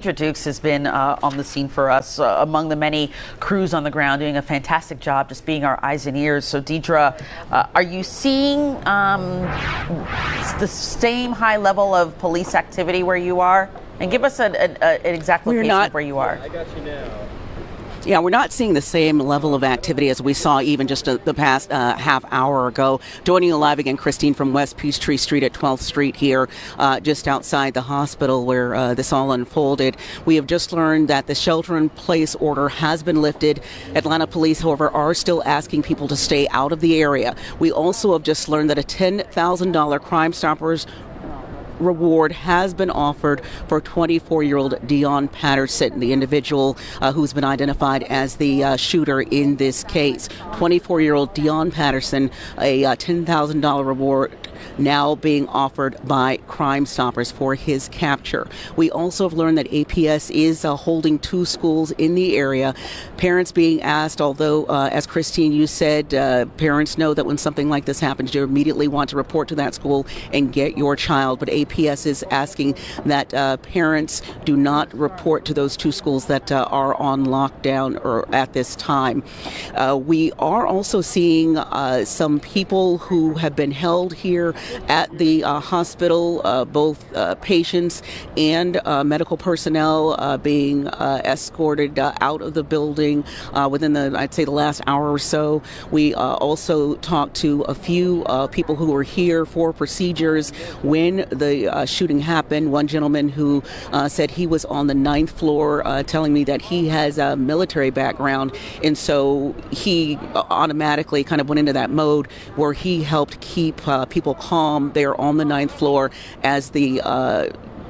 Dukes has been on the scene for us, among the many crews on the ground, doing a fantastic job, just being our eyes and ears. So, Deidre, are you seeing the same high level of police activity where you are? And give us an exact location of where you are. I got you now. Yeah, we're not seeing the same level of activity as we saw even just the past half hour ago. Joining you live again, Christine, from West Peachtree Street at 12th Street here, just outside the hospital where this all unfolded. We have just learned that the shelter-in-place order has been lifted. Atlanta police, however, are still asking people to stay out of the area. We also have just learned that a $10,000 Crime Stoppers reward has been offered for 24-year-old Dion Patterson, the individual who's been identified as the shooter in this case. 24-year-old Dion Patterson, a $10,000 reward now being offered by Crime Stoppers for his capture. We also have learned that APS is holding two schools in the area. Parents being asked, although, as Christine, you said, parents know that when something like this happens, you immediately want to report to that school and get your child. But APS is asking that parents do not report to those two schools that are on lockdown or at this time. We are also seeing some people who have been held here at the hospital, both patients and medical personnel being escorted out of the building within I'd say the last hour or so. We also talked to a few people who were here for procedures when the shooting happened. One gentleman who said he was on the 9th floor, telling me that he has a military background, and so he automatically kind of went into that mode where he helped keep people calm there on the 9th floor as the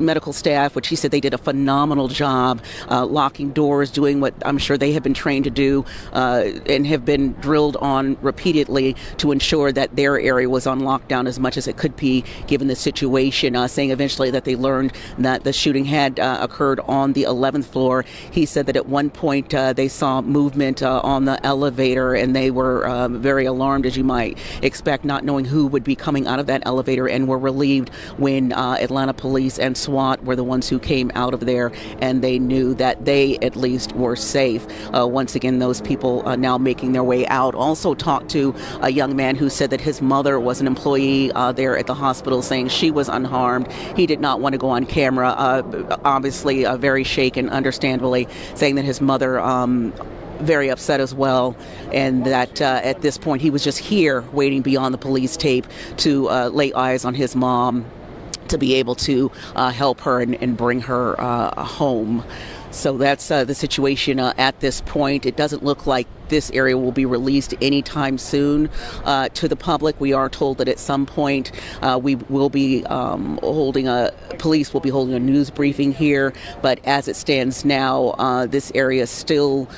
medical staff, which he said they did a phenomenal job locking doors, doing what I'm sure they have been trained to do and have been drilled on repeatedly to ensure that their area was on lockdown as much as it could be given the situation, saying eventually that they learned that the shooting had occurred on the 11th floor. He said that at one point they saw movement on the elevator and they were very alarmed, as you might expect, not knowing who would be coming out of that elevator, and were relieved when Atlanta police and SWAT were the ones who came out of there, and they knew that they at least were safe. Once again, those people now making their way out. Also talked to a young man who said that his mother was an employee there at the hospital, saying she was unharmed. He did not want to go on camera, obviously very shaken, understandably, saying that his mother very upset as well, and that at this point he was just here waiting beyond the police tape to lay eyes on his mom to be able to help her and bring her home. So that's the situation at this point. It doesn't look like this area will be released anytime soon to the public. We are told that at some point we will be police will be holding a news briefing here, but as it stands now, this area is still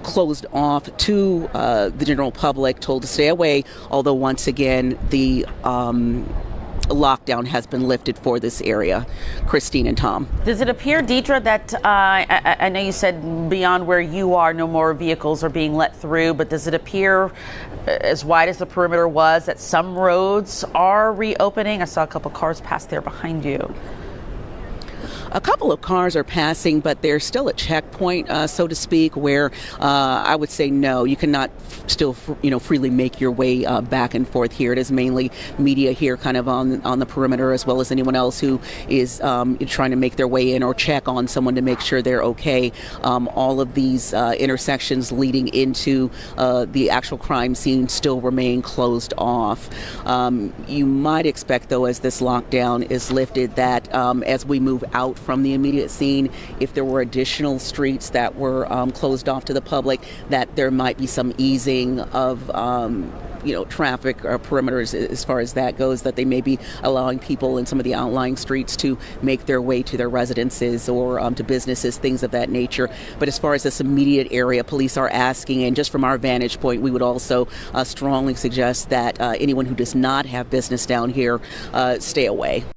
closed off to the general public, told to stay away, although once again the lockdown has been lifted for this area. Christine and Tom. Does it appear, Deidre, that I know you said beyond where you are no more vehicles are being let through, but does it appear, as wide as the perimeter was, that some roads are reopening? I saw a couple cars pass there behind you. A couple of cars are passing, but there's still a checkpoint, so to speak, where I would say no, you cannot still, freely make your way back and forth here. It is mainly media here, kind of on the perimeter, as well as anyone else who is trying to make their way in or check on someone to make sure they're okay. All of these intersections leading into the actual crime scene still remain closed off. You might expect, though, as this lockdown is lifted, that as we move out from the immediate scene, if there were additional streets that were closed off to the public, that there might be some easing of traffic or perimeters as far as that goes, that they may be allowing people in some of the outlying streets to make their way to their residences or to businesses, things of that nature. But as far as this immediate area, police are asking, and just from our vantage point, we would also strongly suggest that anyone who does not have business down here stay away.